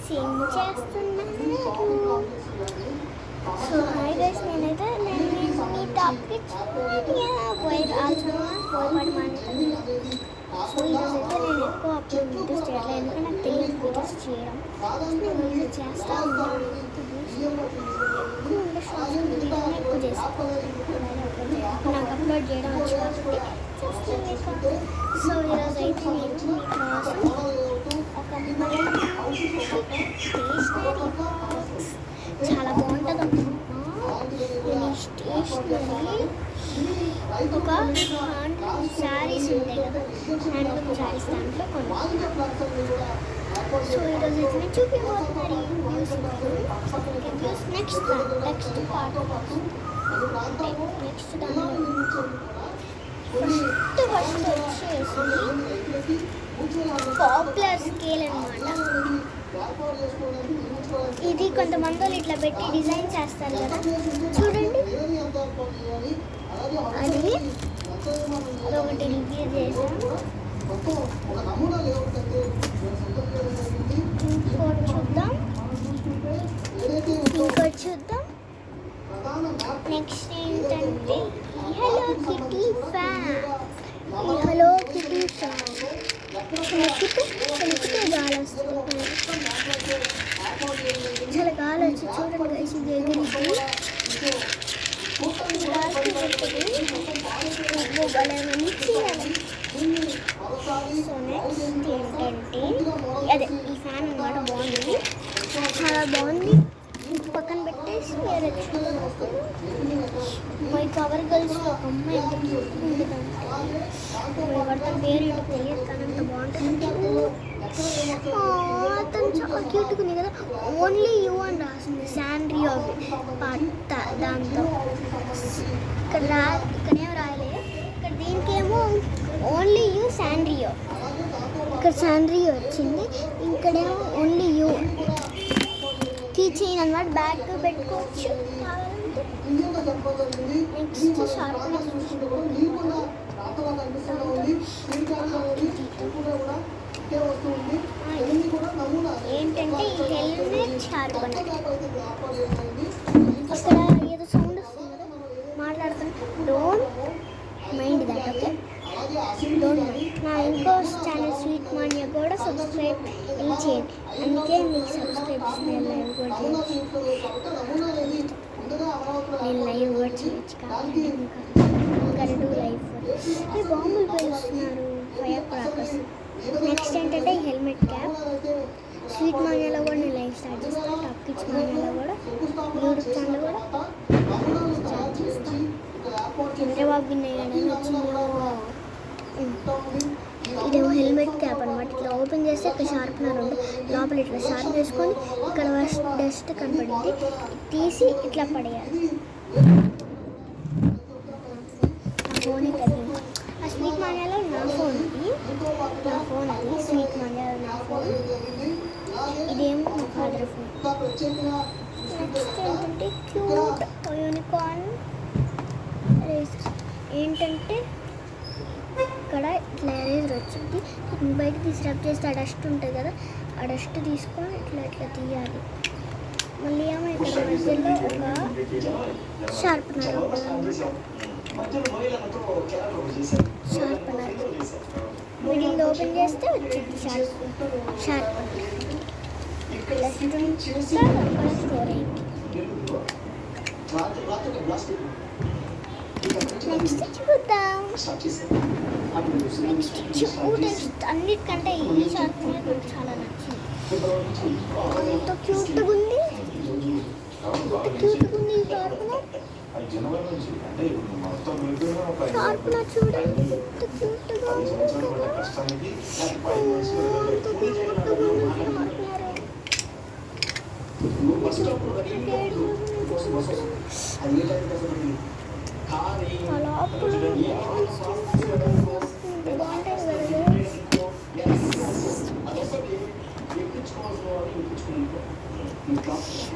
Guys, ఏం చేస్తున్నారు? So hi guys, నేనైతే మీ టాపిక్ సో ఈరోజు అయితే నేను ఎక్కువ అప్లోడ్ వీడియోస్ చేయట్లేదు, ఎందుకంటే నాకు తెలియదు వీడియోస్ చేయడం. నేను వీడియోస్ చేస్తా ఉన్నాను, ఎక్కువ చేస్తాను. నాకు అప్లోడ్ చేయడం వచ్చు కాబట్టి. సో ఈరోజు అయితే నేను మీకోసం ఒక స్టేషనరీ చాలా బాగుంటుంది. స్టేషనరీ ఒక హ్యాండ్లూమ్ శారీస్ ఉంటాయి కదా, హ్యాండ్లూమ్ శారీస్ దాంట్లో కొన్ని. సో ఈరోజు అయితే నేను చూపించబోతున్నారు రివ్యూస్. నెక్స్ట్ పార్ట్ నెక్స్ట్ దాంట్లో ఫస్ట్ వచ్చేసి పాపులర్ స్కేల్ అనమాట. ఇది కొంతమంది వాళ్ళు ఇట్లా పెట్టి డిజైన్ చేస్తారు కదా, చూడండి. అదొకటి రివ్యూ చేశాను. ఇంకోటి చూద్దాం. నెక్స్ట్ ఏంటంటే హలో కిటీ ఫ్యాన్. ఈ హలో కిటీ ఫ్యాన్ చెలికితే గాలి వస్తుంది. చాలా గాలి వచ్చి చూడండి గైస్, ఇది ఎగిరికి సో నెక్స్ట్ ఏంటంటే అదే ఈ ఫ్యాన్ అన్నమాట. బాగుంది, చాలా బాగుంది. పక్కన పెట్టేసి వేరే మై పవర్ గర్ల్స్ ఒక అమ్మాయి ఎంత క్యూట్ ఉంటుందంటే, ఎవరితో పేరు ఏంటో తెలియదు కానీ అంత బాగుంటుంది. అతను చాలా క్యూట్గా ఉంది కదా. ఓన్లీ యూ అని రాసింది శాండ్రియో పాట దాంతో. ఇక్కడేం రాయలే, ఇక్కడ దీనికేమో ఓన్లీ యూ శాండ్రియో. ఇక్కడ శాండ్రియో వచ్చింది, ఇక్కడేమో ఓన్లీ యూ. కీ చైన్ అనమాట, బ్యాగ్ పెట్టుకోవచ్చు. నెక్స్ట్ షార్ప్నెస్ ఏంటంటే ఈ హెల్మెట్ షార్పనర్. అక్కడ ఏదో సౌండ్ వస్తుంది కదా, మాట్లాడుతున్నా. Don't mind that, okay? Don't mind. నా ఇంకో ఛానల్ స్వీట్ మానియా కూడా సబ్స్క్రైబ్ చేయండి, అందుకే మీకు సబ్స్క్రైబ్ లైవ్ కూడా చేయొచ్చు. నేను లైవ్ కూడా చేయొచ్చు కాబట్టి ఇంకా 2 లైవ్. ఈ బాంబులు పేలుస్తున్నారు, ఫైర్ క్రాకర్స్. నెక్స్ట్ ఏంటంటే ఈ హెల్మెట్ క్యాప్. స్వీట్ మానియాలో కూడా నేను లైవ్ స్టార్ట్ చేస్తాను, టాప్ కిడ్స్ మానియాలో కూడా, యూట్యూబ్ ఛానల్ కూడా స్టార్ట్ చేస్తాను. చంద్రబాబు విన్నాయని వచ్చిందో. ఇదేమో హెల్మెట్ క్యాప్ అనమాట. ఇట్లా ఓపెన్ చేస్తే ఇక్కడ షార్ప్నర్ ఉంది, లోపల ఇట్లా షార్ప్ చేసుకొని ఇక్కడ డస్ట్ కనపడింది, తీసి ఇట్లా పడేయాలి. నా ఫోన్ తగ్గింది. ఆ స్వీట్ మానియాలో నా ఫోన్ అది స్వీట్ మానియాలో నా ఫోన్. ఇదేమో మా ఫాదర్ ఫోన్. నెక్స్ట్ ఏంటంటే క్యూట్ యూనికార్న్ రేసర్. ఏంటంటే ఇక్కడ ఇట్లా ఎరేజర్ వచ్చింది, బయట తీసి రబ్ చేస్తే ఆ డస్ట్ ఉంటుంది కదా, ఆ డస్ట్ తీసుకొని ఇట్లా తీయాలి. మళ్ళీ ఏమో ఇక్కడ మధ్యలో ఒక షార్ప్నర్ మిడిల్ ఓపెన్ చేస్తే వచ్చింది షార్ప్నర్. స్టోర్ అయింది. నెక్స్ట్ చూద్దాం. నెక్స్ట్ అన్నిటికంటే ఈ షార్ప్నర్ నాకు చాలా నచ్చింది. ఎంత క్యూట్గా ఉంది, ఈ షార్ప్నర్. షార్ప్నర్ చూడండి ఎంత క్యూట్గా ఉంది కదా.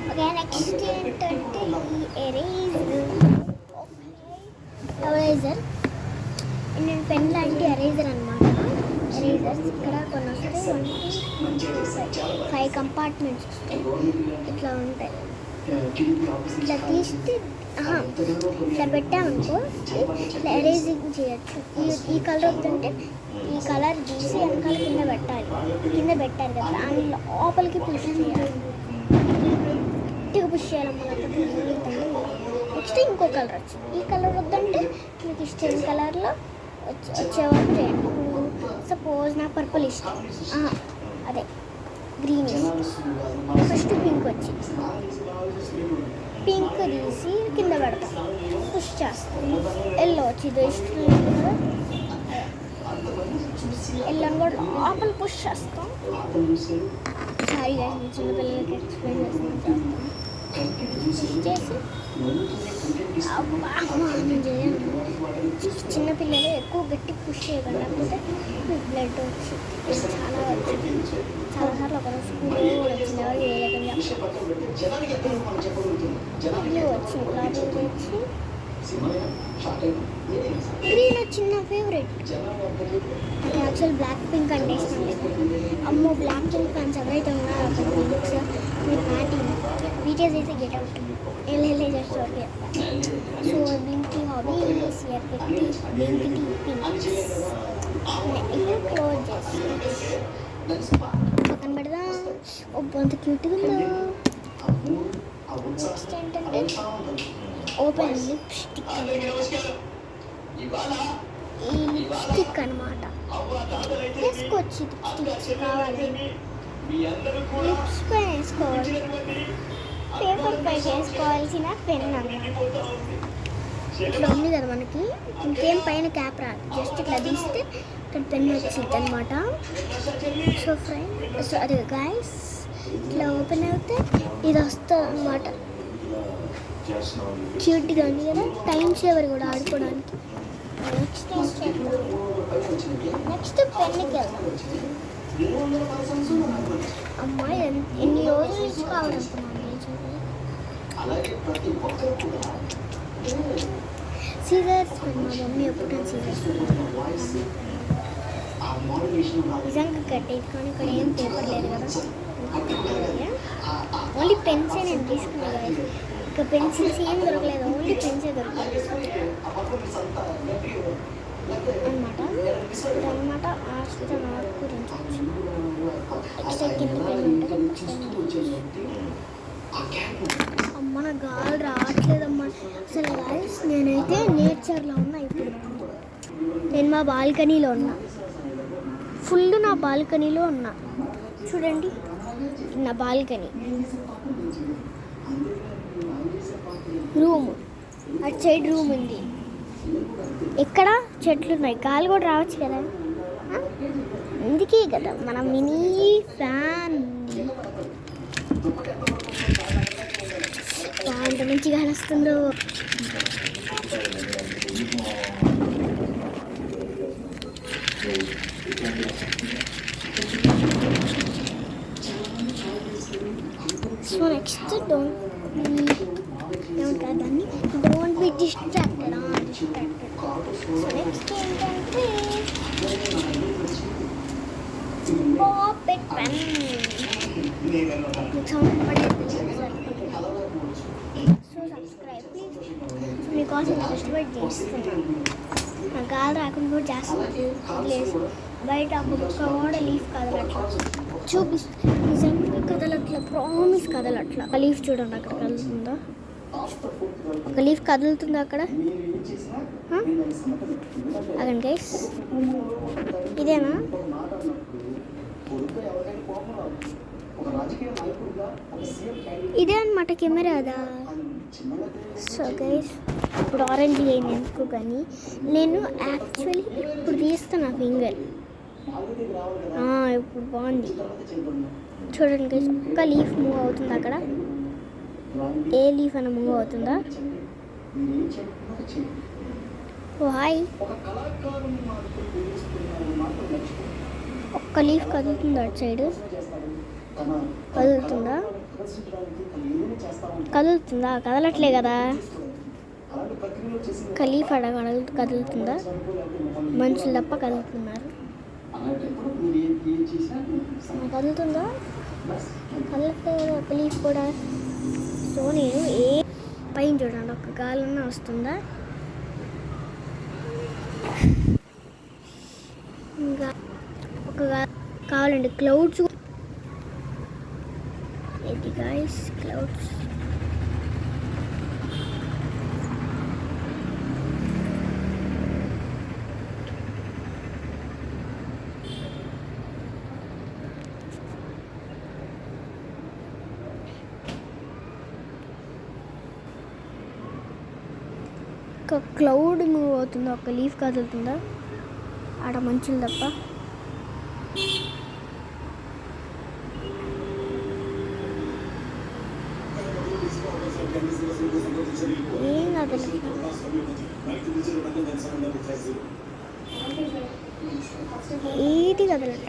ఓకే, నెక్స్ట్ ఏంటంటే ఈ ఎరేజర్. నేను పెన్ లాంటి ఎరేజర్ అనమాట. సీజర్స్ ఇక్కడ కొన్ని వస్తాయి, 5 కంపార్ట్మెంట్స్ వస్తాయి. ఇట్లా ఉంటాయి. ఇట్లా తీస్తే ఇట్లా పెట్టామనుకో ఇట్లా ఎరేజింగ్ చేయొచ్చు. ఈ కలర్ వద్దంటే ఈ కలర్ తీసి వెనకాల కింద పెట్టాలి కదా, దాని లోపలికి పుష్ చేయాలి. గట్టిగా పుష్ చేయాలన్నమాట. నెక్స్ట్ ఇంకో కలర్ వచ్చింది. ఈ కలర్ వద్దంటే మీకు ఇష్టం కలర్లో వచ్చేవాళ్ళు చేయండి. సపోజ్ నా పర్పుల్ ఇష్టం, అదే గ్రీన్ ఫస్ట్ పింక్ వచ్చింది. పింక్ తీసి కింద పెడతాం, పుష్ చేస్తాం. ఎల్లో వచ్చింది ఇష్టం కదా, ఎల్లోని కూడా లోపల పుష్ చేస్తాం. సారీ గైస్, నేను చిన్నపిల్లలకి ఎక్స్ప్లెయిన్ చేసి నేను చేయను. చిన్నపిల్లలు ఎక్కువ గట్టి పుష్ చేయకుండా లేకపోతే మీకు బ్లడ్ వచ్చి చాలాసార్లు ఒకరోజు స్కూల్లో కూడా వచ్చింది. ఎవరు చేయలేకుండా వచ్చింది. లోపలికి వచ్చి గ్రీన్ వచ్చింది. నా ఫేవరెట్ యాక్చువల్ బ్లాక్ పింక్ అంటే ఇష్టం లేదు. అమ్మో బ్లాక్ పింక్ ఫ్యాన్స్ ఎవరైతే ఉన్నారో అక్కడ పింక్స్ మీరు పార్టీ బీటీఎస్ అయితే get out LLA just okay. So blinky hobby CR పెట్టి బ్లింకీ పింక్ ఇప్పుడు క్లోజ్ చేసి పక్కన పెడదాం. అంత క్యూట్గా ఉందో. నెక్స్ట్ ఏంటంటే ఓపెన్ లిప్స్టిక్ ఈ లిప్స్టిక్ అనమాట. వేసుకోవచ్చు లిప్స్టిక్స్ కావాలి, లిప్స్ పై వేసుకోవాలి, పేపర్ పై వేసుకోవాల్సిన పెన్ అన్నమాట. ఇట్లా ఉంది కదా మనకి, ఇంకేం పైన క్యాప్ రాదు, జస్ట్ ఇట్లా తీస్తే ఇక్కడ పెన్ వచ్చింది అనమాట. సో ఫ్రెండ్స్ అదే గైస్ ఇట్లా ఓపెన్ అవుతే ఇది వస్తుంది అనమాట. క్యూట్గా ఉంది కదా, టైం సేవర్ కూడా ఆడుకోవడానికి. నెక్స్ట్ పెన్కి వెళ్దాం. అమ్మాయి ఎన్ని రోజుల నుంచి కావాలనుకున్నాను సీజర్స్. మా మమ్మీ ఎప్పుడు సీజర్స్ నిజంగా కట్టేది, కానీ ఇక్కడ ఏం పేపర్ లేదు కదా. ఓన్లీ పెన్సే నేను తీసుకున్నాను కదా. ఇక పెన్సిల్స్ ఏం దొరకలేదు, ఓన్లీ పెన్సే దొరకలేదు అనమాట. ఆస్త నాకు గురించి కింద పెన్ ఉంటుంది. అమ్మ నా గాలి రావట్లేదమ్మా అసలు. గాయస్ నేనైతే నేచర్లో ఉన్నా. ఇప్పుడు నేను మా బాల్కనీలో ఉన్నా, ఫుల్ నా బాల్కనీలో ఉన్నా. చూడండి నా బాల్కనీ, రూమ్ అటు సైడ్ రూమ్ ఉంది. ఎక్కడ చెట్లు ఉన్నాయి, గాలి కూడా రావచ్చు కదా. అందుకే కదా మన మినీ ఫ్యాన్. ఎంత మంచిగా గాలి వస్తుందో. So next don't be distracted. So next ఏంటంటే పాపెట్ పెన్. సౌండ్ పడేది. So subscribe please. మీకోసం కష్టపడి చేస్తున్నాను, నాకు గాలి రాకుండా కూడా చేస్తున్నాను. ప్లీజ్ బయట ఒక్క కూడా లీఫ్ కదలట్లా చూపిస్తుంది. నిజంగా కదలట్లా, ప్రామిస్ కదలట్లా. ఒక లీఫ్ చూడండి అక్కడ కదులుతుందా, ఒక లీఫ్ కదులుతుందా అక్కడ. అగండి గైస్, ఇదేనా? ఇదే అనమాట కెమెరా అదా. సో గైస్ ఇప్పుడు ఆరెంజ్ అయింది ఎందుకు కానీ నేను యాక్చువల్లీ ఇప్పుడు తీస్తున్నా ఫింగర్. ఇప్పుడు బాగుంది చూడండి గైస్. ఒక్క లీఫ్ మూవ్ అవుతుంది అక్కడ. ఏ లీఫ్ అన్న మూవ్ అవుతుందా? ఓ హాయ్, ఒక్క లీఫ్ కదులుతుందా అటు సైడ్? కదులుతుందా? కదలట్లే కదా. ఒక లీఫ్ కదులుతుందా? మనుషులు తప్ప కదులుతున్నారు. కదులుతుందా? కదలట్లేదు ఒక లీఫ్ కూడా. సో నేను పైన చూడండి ఒక గాలన్నా వస్తుందా? ఇంకా ఒక కావాలండి క్లౌడ్స్. ఇది గైస్ క్లౌడ్స్. ఒక క్లౌడ్ మూవ్ అవుతుందా? ఒక లీఫ్ కదులుతుందా? ఆడ మంచులు తప్ప. ఏం కదలదు. ఏది కదలట.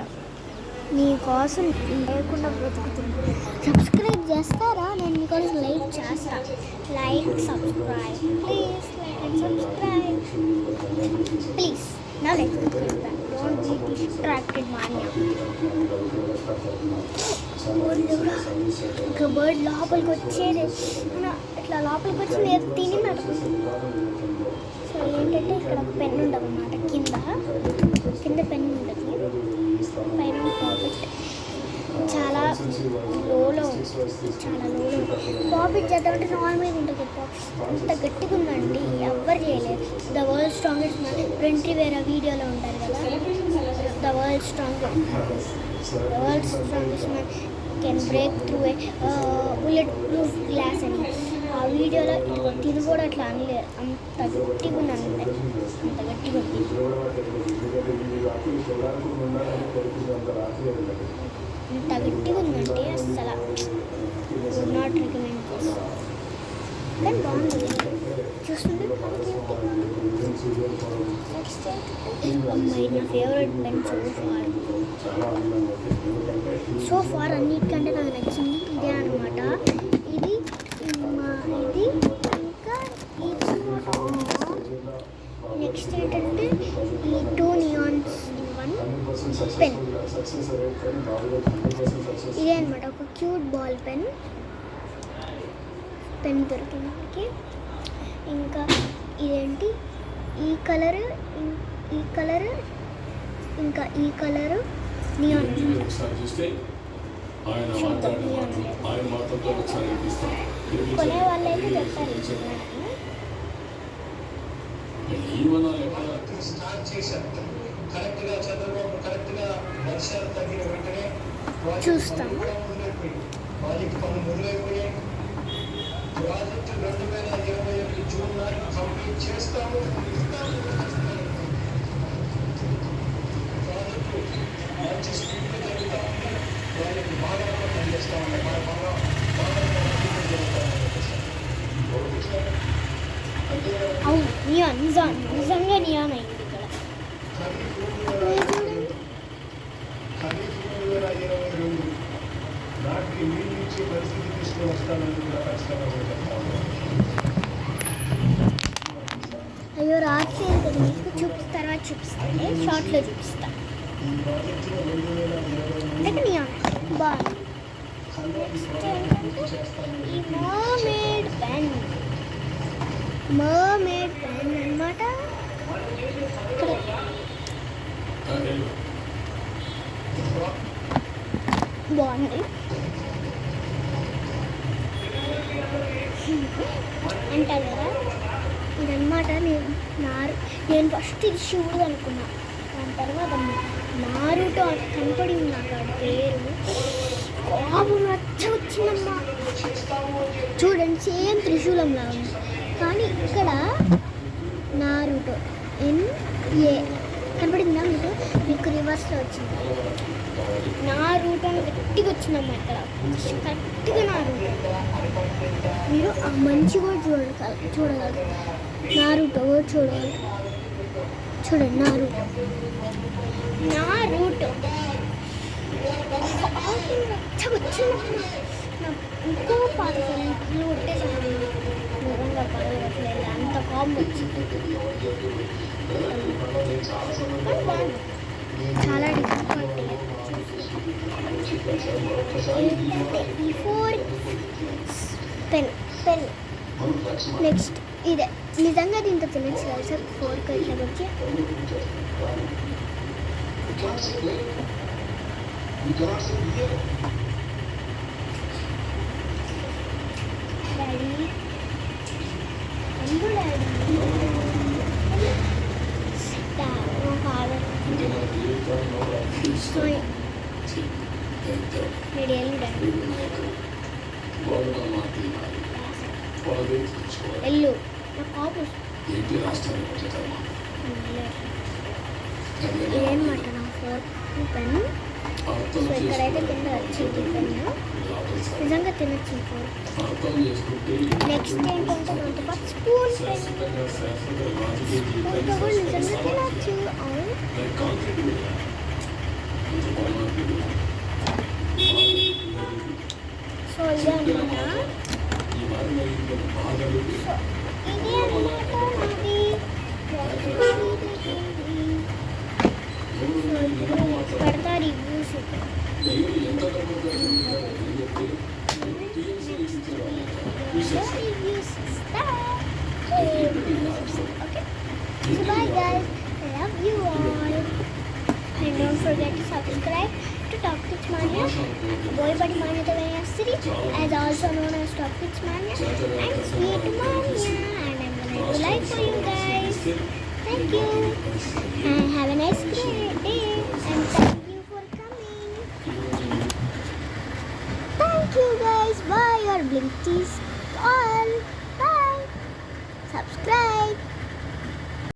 మీకోసం లేకుండా బ్రతుకుతుంది. సబ్స్క్రైబ్ చేస్తారా? నేను మీకోసం లైక్ చేస్తా. Like subscribe please. Like and subscribe please. నా like don't be distracted Manya. ఒక బర్డ్ లోపలికి వచ్చేది. ఇట్లా లోపలికి వచ్చి నేను తిని నాకు. సో ఏంటంటే ఇక్కడ పెన్ ఉండదు అన్నమాట. కింద పెన్ ఉంటుంది, పైన పాకెట్. చాలా లోలో పాకెట్ చేద్దామంటే నార్మల్గా ఉంటుంది. అంత గట్టిగా ఉందండి, ఎవ్వరు చేయలేదు. ద వరల్డ్ స్ట్రాంగెస్ట్ మ్యాన్ ప్రింట్రీ వేరే వీడియోలో ఉంటారు కదా. The world strongest man can break through a bullet proof glass అని. ఆ వీడియోలో ఇదిగో తిని కూడా అట్లా అనలేరు. అంత గట్టిగా ఉంది. అంత గట్టిగా ఉంది. ఇంత గట్టిగా ఉందంటే అసలు నాట్ రికమెండ్ చేస్తాను. కానీ బాగుంది చూస్తుంటే. నెక్స్ట్ అమ్మాయి నా ఫేవరెట్ పెన్ సో ఫార్ అన్నిటికంటే నాకు నచ్చింది ఇదే అనమాట. ఇది ఇంకా నెక్స్ట్ ఏంటంటే ఈ 2 నియాన్స్ ఇన్ వన్ పెన్. ఇదే అనమాట ఒక క్యూట్ బాల్ పెన్ దొరికింది మనకి. ఇంకా ఇదేంటి ఈ కలర్ ఇంకా ఈ కలరు నియాన్. కొనే వాళ్ళైతే చెప్పారు. చూస్తాం. ప్రాజెక్టు 2021 జూన్ నాటికి కంప్లీట్ చేస్తాము. ప్రాజెక్టు మంచి స్పీడ్గా జరుగుతూ ఉంది. వాళ్ళకి బాగా పనిచేస్తూ ఉంటాయి. బాగా అవును నియాన్ నిజంగా నియాన్ అయింది ఇక్కడ. ఖరీఫ్ 2022 నాటికి నీళ్ళు ఇచ్చే పరిస్థితి తీసుకొని వస్తానని కూడా ఖచ్చితంగా. అయ్యో రాత్రి కదా మీకు చూపిస్తారా? చూపిస్తాను, షార్ట్లో చూపిస్తాను. అంటే నియాన్ బాగుంది. ఈ మర్మేడ్ పెన్ అన్నమాట. ఇక్కడ బాగుంది అంటారు కదా. ఇదన్నమాట. నేను ఫస్ట్ ఇది శివుడు అనుకున్నా. దాని తర్వాత నారుటో కనపడింది నాకు ఆ పేరు. కోపం వచ్చిందమ్మా. చూడండి సేమ్ త్రిశూలంలా ఉంది, కానీ ఇక్కడ నారుటో NA కనపడిందా మీకు రివర్స్లో వచ్చింది. నారుటో గట్టిగా వచ్చిందమ్మా. ఇక్కడ కరెక్ట్గా నారుటో. మీరు ఆ మంచి కూడా చూడగలరు. నారుటో చూడండి. నారుటో వచ్చిందమ్మా. ఇంకో పాత ఇల్లు కొట్టేసాను. దూరంగా పడగట్లేదు. అంత కోపం వచ్చింది. చాలా డిఫికల్ట్ ఏంటంటే ఈ ఫోర్ పెన్ నెక్స్ట్ ఇదే నిజంగా దీంతో తినచ్చు కదా సార్ ఫోర్క్ ఇట్లా వచ్చి డాడీ ఎందు డాడీ ఫాదర్ డాడీ ఎల్లు డాడీ ఎల్లు నా కాపు ఇదేనమాట నా ఫోర్క్ పెన్ సో ఇక్కడైతే కింద వచ్చింది పెన్ నిజంగా తినచ్చు ఫోర్క్ నెక్స్ట్ ఏంటంటే మనతో పాటు స్పూన్ పెన్ స్పూన్తో కూడా నిజంగా తినచ్చు అవును సో ఇదే అనమాట ఇది అనమాట నాది పెడతా reviews reviews okay so bye guys I love you all and don't forget to subscribe to Top Kids Mania, Boy Buddy Mania the City, as also known as Top Kids Mania and Sweet Mania, and I'm gonna do like for you guys. Thank you and have a nice day and thank you for coming. Thank you guys. Bye. Your Blinkies all.